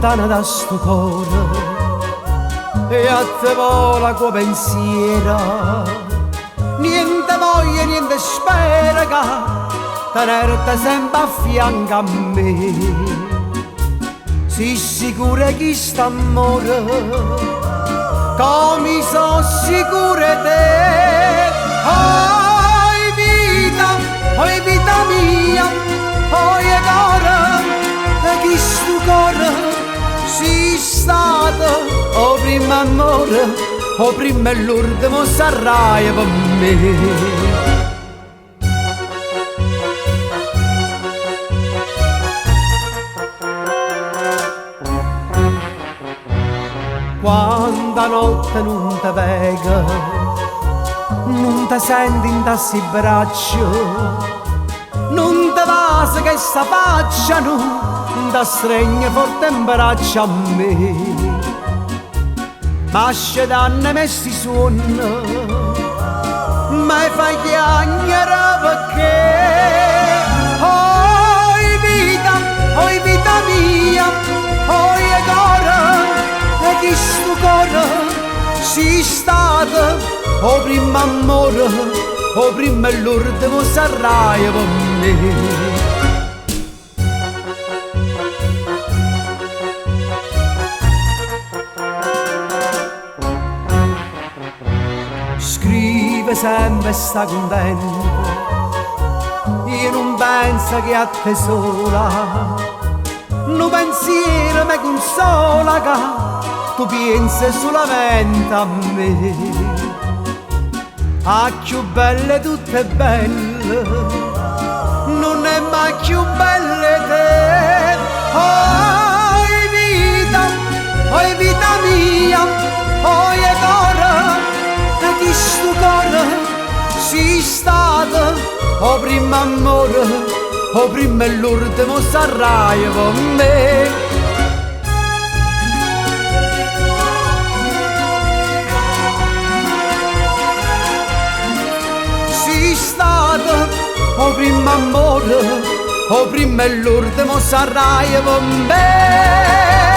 lontana da sto cuore e a te vola quo pensiero, niente voglia, niente spera che tenerti sempre a fianco a me. Sii sicura che st'amore come sono sicura te. Oi vita mia, oi cuore, e chi sto cuore sei stato o primo amore, o primo e l'ultimo sarai per me. Quanta notte non ti vega, non ti senti in tassi braccio, non ti vasi che s'affacciano, ti stringe forte in braccio a me. Ma se danno messi suono, mi fai chiagnere perché. Oi vita mia, oi cuore, e chi sto cuore sei stato o primo amore, o primo e l'ultimo sarai per me. Scrive sempre sta contento, io non penso che a te sola, un pensiero mi consola che tu pensi solamente a me. A più belle tutte belle, non è mai più belle te. Oi vita mia, oi cuore, e chi sto cuore sei stato o primo amore, o primo e l'ultimo sarai per me. Sei stato o primo amore, o primo e l'ultimo sarai per me.